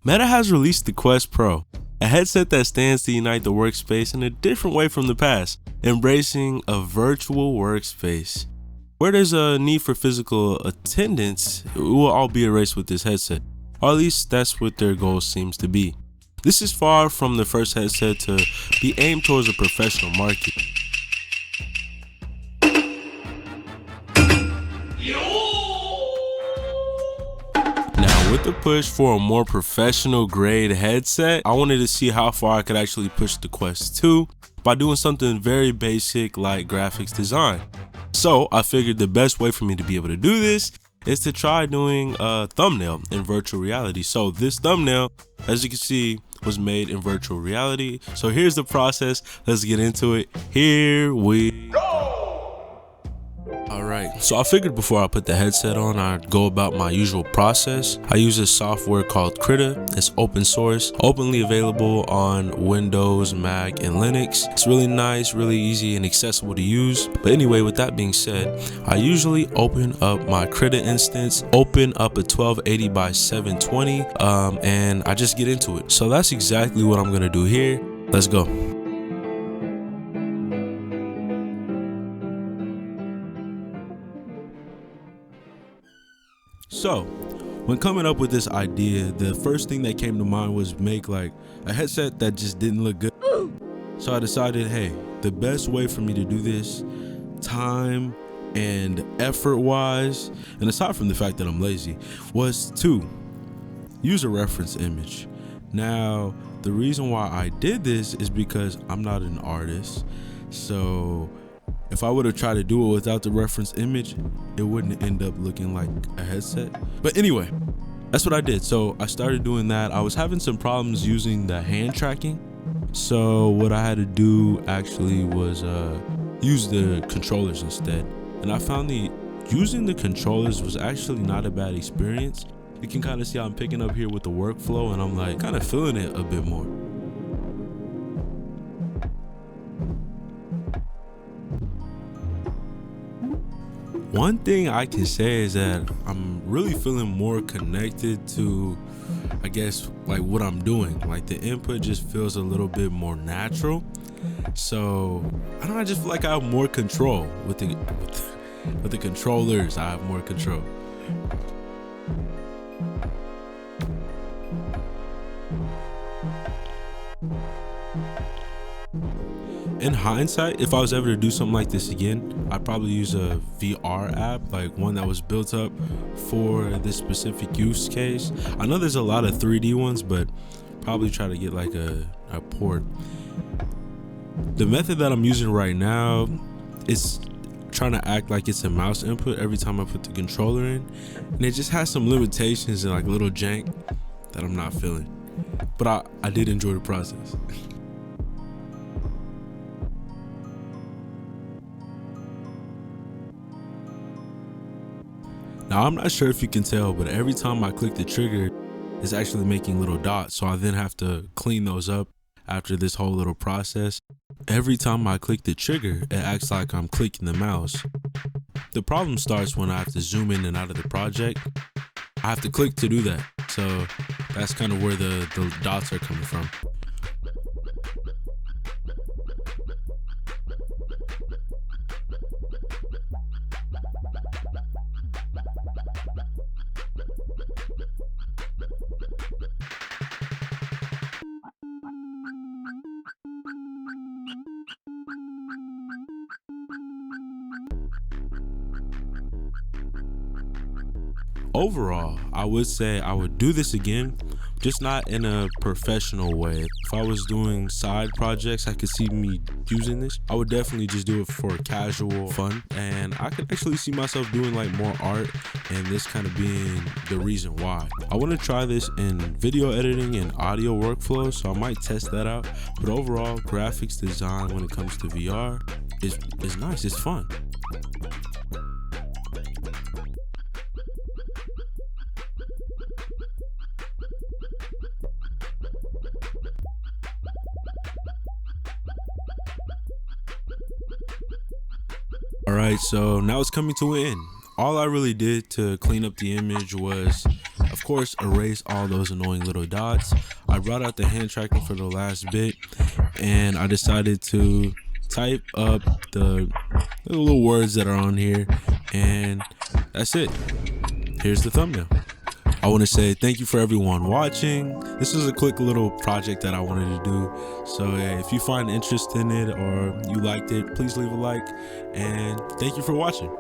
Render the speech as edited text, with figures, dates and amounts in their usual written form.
Meta has released the Quest Pro, a headset that stands to unite the workspace in a different way from the past, embracing a virtual workspace. Where there's a need for physical attendance, it will all be erased with this headset, or at least that's what their goal seems to be. This is far from the first headset to be aimed towards a professional market. Now, with the push for a more professional grade headset, I wanted to see how far I could actually push the Quest 2 by doing something very basic like graphics design. So I figured the best way for me to be able to do this is to try doing a thumbnail in virtual reality. So this thumbnail, as you can see, was made in virtual reality. So here's the process. Let's get into it. Here we go. Alright, so I figured before I put the headset on, I'd go about my usual process. I use a software called Krita. It's open source, openly available on Windows, Mac, and Linux. It's really nice, really easy, and accessible to use. But anyway, with that being said, I usually open up my Krita instance, open up a 1280 by 720, and I just get into it. So that's exactly what I'm gonna do here. Let's go. So, when coming up with this idea, the first thing that came to mind was make like a headset that just didn't look good. So I decided, hey, the best way for me to do this, time and effort wise, and aside from the fact that I'm lazy, was to use a reference image. Now, the reason why I did this is because I'm not an artist. So if I would have tried to do it without the reference image, it wouldn't end up looking like a headset. But anyway, that's what I did. So I started doing that. I was having some problems using the hand tracking. So what I had to do actually was use the controllers instead. And I found using the controllers was actually not a bad experience. You can kind of see how I'm picking up here with the workflow, and I'm like kind of feeling it a bit more. One thing I can say is that I'm really feeling more connected to, I guess, like what I'm doing. Like the input just feels a little bit more natural. So I don't know, I just feel like I have more control with the controllers. I have more control. In hindsight, if I was ever to do something like this again, I'd probably use a VR app, like one that was built up for this specific use case. I know there's a lot of 3D ones, but probably try to get like a port. The method that I'm using right now is trying to act like it's a mouse input every time I put the controller in, and it just has some limitations and like little jank that I'm not feeling. But I did enjoy the process. Now, I'm not sure if you can tell, but every time I click the trigger, it's actually making little dots. So I then have to clean those up after this whole little process. Every time I click the trigger, it acts like I'm clicking the mouse. The problem starts when I have to zoom in and out of the project. I have to click to do that. So that's kind of where the dots are coming from. Overall, I would say I would do this again, just not in a professional way. If I was doing side projects, I could see me using this. I would definitely just do it for casual fun, and I could actually see myself doing like more art, and this kind of being the reason why. I want to try this in video editing and audio workflow, so I might test that out. But overall, graphics design when it comes to VR is nice, it's fun. Alright, so now it's coming to an end. All I really did to clean up the image was Of course, erase all those annoying little dots. I brought out the hand tracking for the last bit, and I decided to type up the little words that are on here, and that's it. Here's the thumbnail. I want to say thank you for everyone watching. This is a quick little project that I wanted to do. So if you find interest in it or you liked it, please leave a like, and thank you for watching.